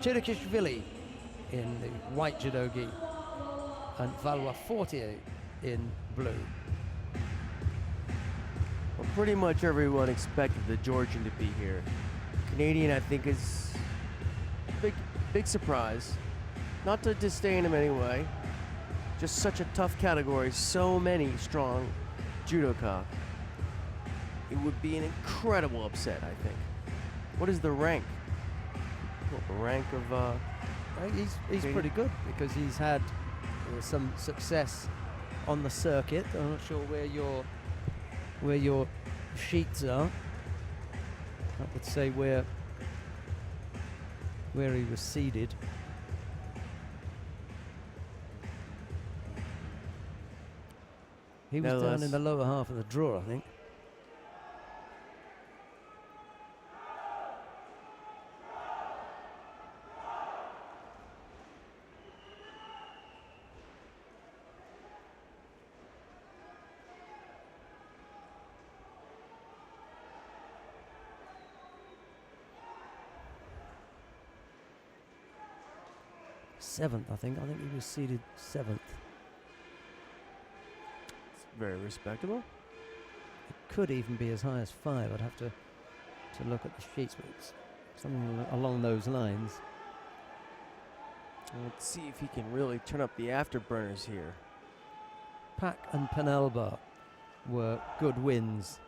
Tchrikishvili in the white judo gi and Valois-Fortier in blue. Well, pretty much everyone expected the Georgian to be here. Canadian, I think, is big surprise. Not to disdain him anyway. Just such a tough category, so many strong judoka. It would be an incredible upset, I think. What is the rank? Well, the rank of he's pretty good because he's had some success on the circuit. I'm not sure where your sheets are. I would say where he was seeded. He was down in the lower half of the draw, I think. Seventh, I think. I think he was seeded 7th. It's very respectable. It could even be as high as 5. I'd have to look at the sheets, but it's something along those lines. Let's see if he can really turn up the afterburners here. Pak and Penelba were good wins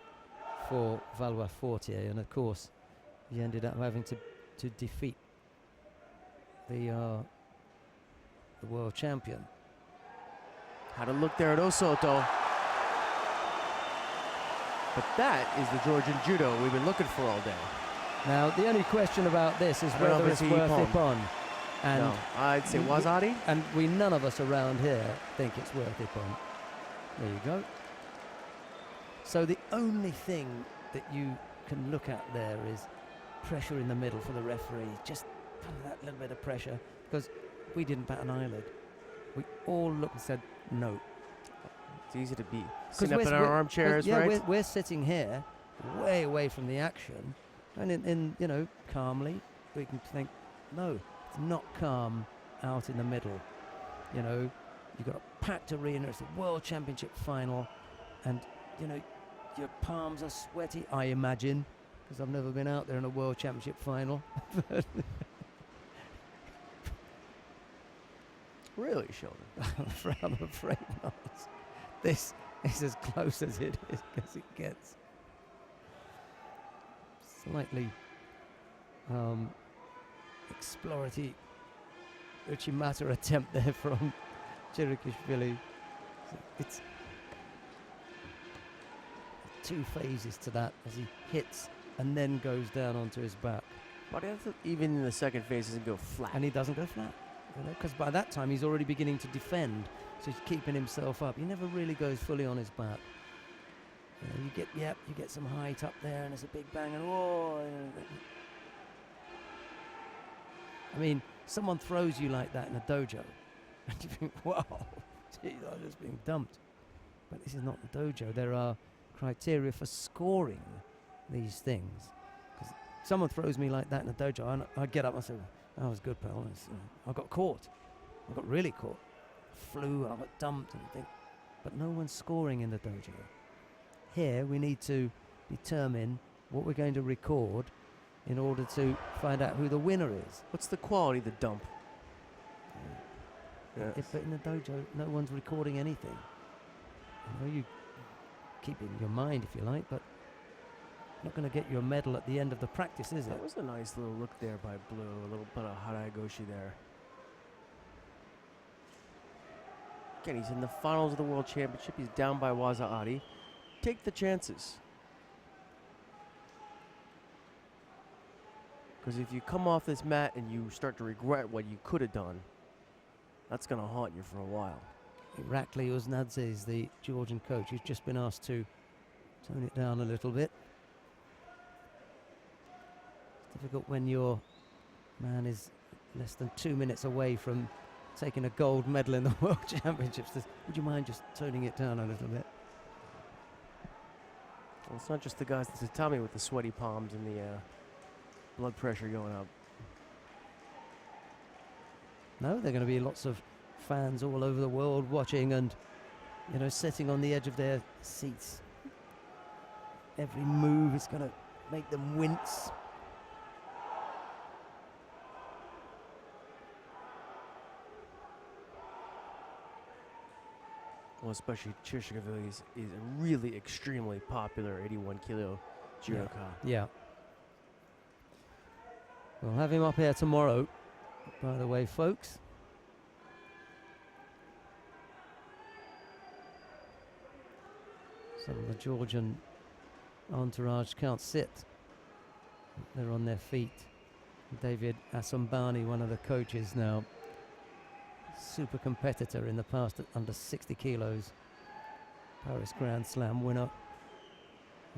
for Valois-Fortier, and of course he ended up having to defeat the world champion. How to look there at Osoto. But that is the Georgian judo we've been looking for all day. Now, the only question about this is whether it's worth Ippon. And no, I'd say Wazari. And none of us around here think it's worth Ippon. There you go. So the only thing that you can look at there is pressure in the middle for the referee. Just that little bit of pressure, because we didn't bat an eyelid. We all looked and said no. It's easy to be sitting up in our armchairs, right? We're sitting here, way away from the action, and in calmly, we can think, no, it's not calm out in the middle. You've got a packed arena. It's a World Championship final, and your palms are sweaty. I imagine, because I've never been out there in a World Championship final. Really, Sheldon? I'm afraid not. This is as close as it gets. Slightly exploratory Uchimata attempt there from Tchrikishvili. It's 2 phases to that as he hits and then goes down onto his back. But even in the second phase, he doesn't go flat. And he doesn't go flat. Because by that time he's already beginning to defend, so he's keeping himself up. He never really goes fully on his back. You get some height up there, and it's a big bang, and whoa! I mean, someone throws you like that in a dojo, and you think, "Wow, geez, I'm just being dumped." But this is not the dojo. There are criteria for scoring these things. Because someone throws me like that in a dojo, and I get up and I say, "That was good, pal." I got caught. I got really caught. Flew, I got dumped, and think, but no one's scoring in the dojo. Here, we need to determine what we're going to record in order to find out who the winner is. What's the quality of the dump? But in the dojo, no one's recording anything. You keep it in your mind if you like, but not going to get you a medal at the end of the practice, is it? That was a nice little look there by Blue, a little bit of Haraigoshi there. Again, he's in the finals of the World Championship. He's down by Wazari. Take the chances. Because if you come off this mat and you start to regret what you could have done, that's going to haunt you for a while. Irakli Uznadze is the Georgian coach. He's just been asked to tone it down a little bit. It's difficult when your man is less than 2 minutes away from taking a gold medal in the World Championships. Would you mind just toning it down a little bit? Well, it's not just the guys at tatami with the sweaty palms and the blood pressure going up. No, there are going to be lots of fans all over the world watching and, you know, sitting on the edge of their seats. Every move is going to make them wince. Well, especially Tchrikishvili is a really extremely popular 81kg judoka. Yeah. We'll have him up here tomorrow, by the way, folks. Some of the Georgian entourage can't sit. They're on their feet. David Asambani, one of the coaches now, super competitor in the past at under 60 kilos. Paris Grand Slam winner.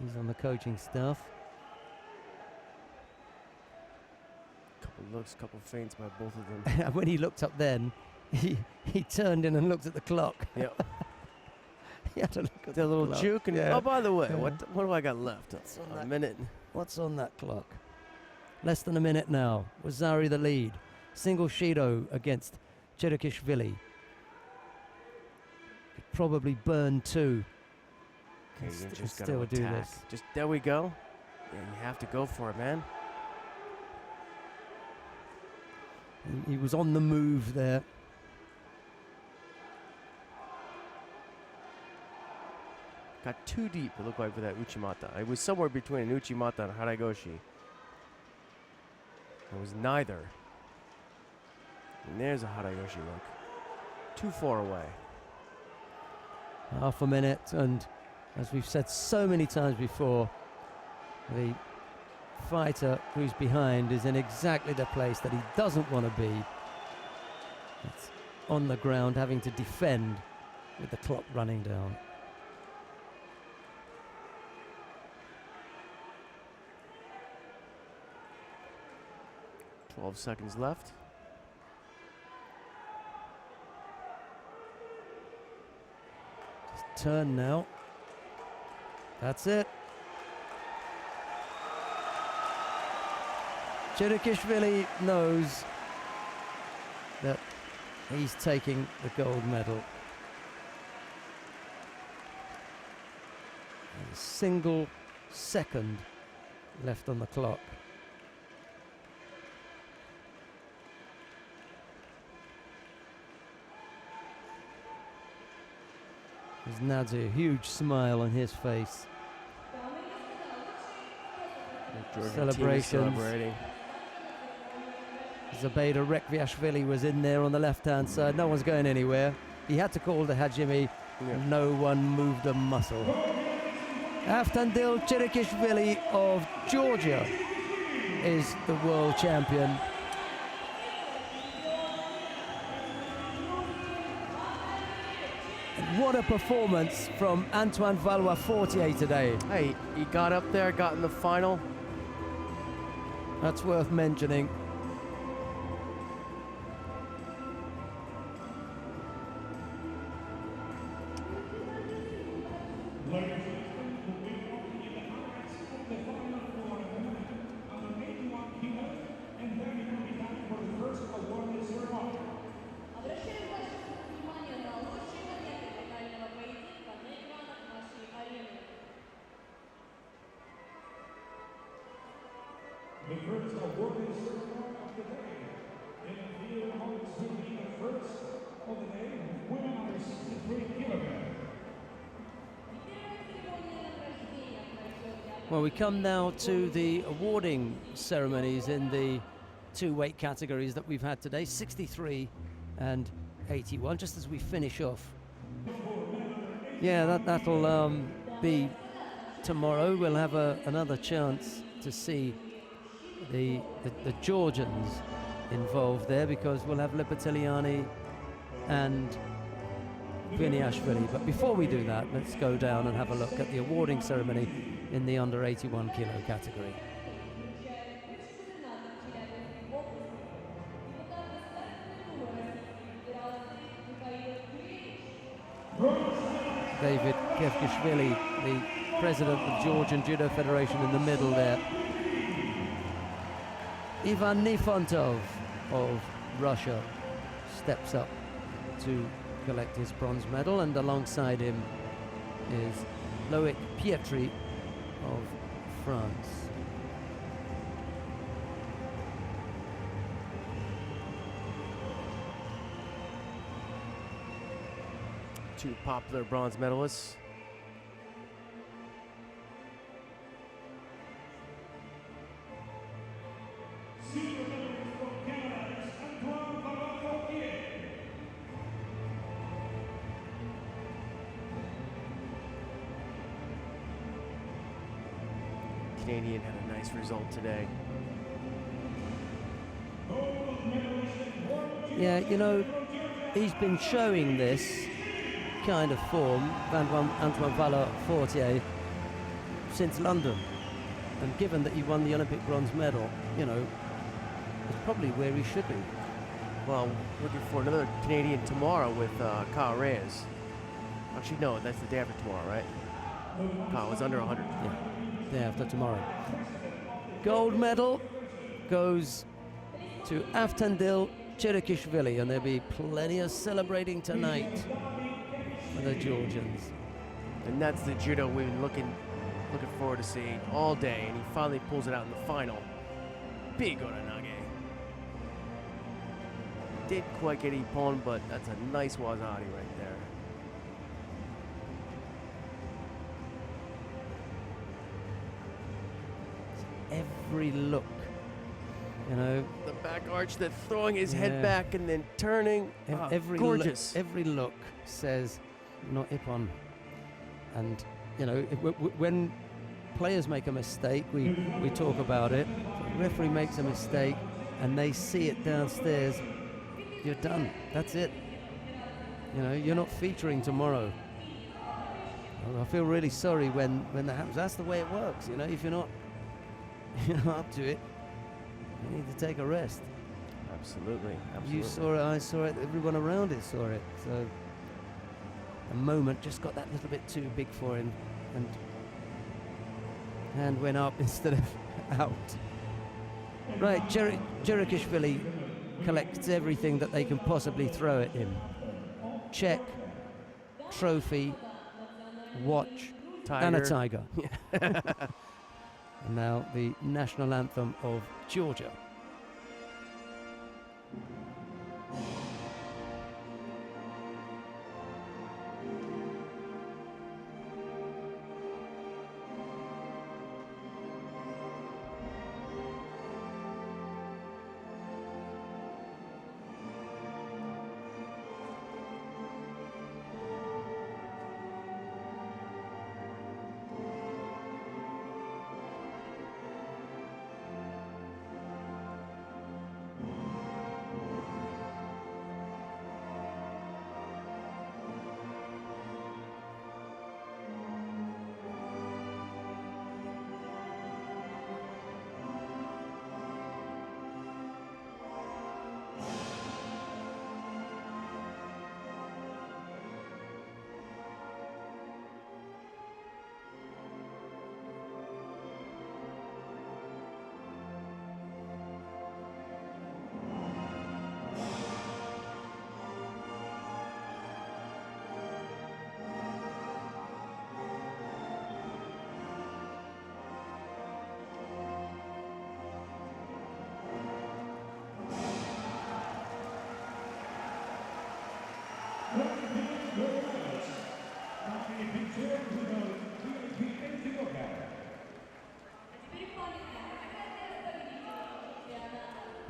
He's on the coaching staff. Couple looks, couple feints by both of them. And when he looked up then, he turned in and looked at the clock. Yep. He had to look at The little clock. juke. And Yeah. Oh, by the way, Yeah. what do I got left? What's on A that? minute. What's on that clock? Less than a minute now. Wazari the lead. Single Shido against Tchrikishvili. Could probably burn two. Okay, you St- just still gotta do attack. this. Just there we go. Yeah, you have to go for it, man. He was on the move there. Got too deep, it looked like, for that Uchimata. It was somewhere between an Uchimata and Haragoshi. It was neither. And there's a Haragoshi look. Too far away. Half a minute, and as we've said so many times before, the fighter who's behind is in exactly the place that he doesn't want to be. It's on the ground, having to defend with the clock running down. .12 seconds left. Just turn now. That's it. Tchrikishvili knows that he's taking the gold medal. And a single second left on the clock. There's Nadia, a huge smile on his face. The Georgian team is Celebrations. celebrating. Zabeda Rekviashvili was in there on the left-hand side. No one's going anywhere. He had to call the Hajime. Yeah. No one moved a muscle. Avtandil Tchrikishvili of Georgia is the world champion. And what a performance from Antoine Valois-Fortier today. Hey, he got up there, got in the final. That's worth mentioning. The first awarding ceremony of the day. In the field holds to be the first of the day, women under 63 kilograms. Well, we come now to the awarding ceremonies in the two weight categories that we've had today, 63 and 81, just as we finish off. Yeah, that'll be tomorrow. We'll have another chance to see the Georgians involved there, because we'll have Lepeteliani and Viniashvili. But before we do that, let's go down and have a look at the awarding ceremony in the under 81 kilo category. David Tchrikishvili, the president of Georgian Judo Federation, in the middle there. Ivan Nifontov of Russia. steps up to collect his bronze medal, and alongside him is Loic Pietri of France. Two popular bronze medalists. Silver medal from Canada's Antoine Valois-Fortier. Canadian had a nice result today. Gold medalist and world Yeah, you know, he's been showing this kind of form, Antoine Valois-Fortier, since London. And given that he won the Olympic bronze medal, you know, it's probably where he should be. Well, looking for another Canadian tomorrow with Kyle Reyes. Actually, no, that's the day after tomorrow, right? Kyle was under 100. Yeah, day after tomorrow. Gold medal goes to Avtandil Tchrikishvili, and there'll be plenty of celebrating tonight for the Georgians. And that's the judo we've been looking forward to seeing all day, and he finally pulls it out in the final. Big Oranage. Did quite get Ippon, but that's a nice wazari right there. Every look, you know, The back arch, that throwing his Yeah. head back and then turning. every gorgeous. every look says not Ippon. And you know, when players make a mistake, we talk about it. The referee makes a mistake and they see it downstairs, you're done. That's it. You know, you're not featuring tomorrow. I feel really sorry when that happens. That's the way it works. You know, if you're not up to it, you need to take a rest. Absolutely. You saw it, I saw it, everyone around it saw it. So the moment just got that little bit too big for him, and hand went up instead of out. Right, Tchrikishvili collects everything that they can possibly throw at him. Check, trophy, watch, and a tiger. And now the national anthem of Georgia.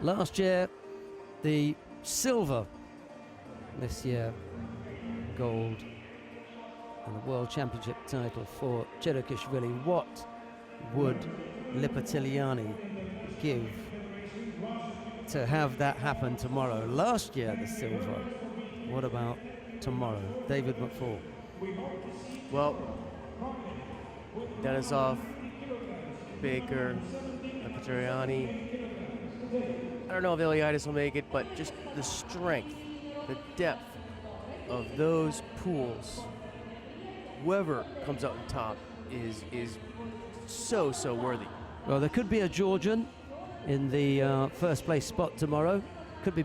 Last year, the silver. This year, gold. And the World Championship title for Tchrikishvili. What would Lipatiliani give to have that happen tomorrow? Last year, the silver. What about tomorrow? David McFall. Well, Denisov, Baker, Lipatiliani. I don't know if Iliadis will make it, but just the strength, the depth of those pools, whoever comes out on top is so worthy. Well, there could be a Georgian in the first place spot tomorrow.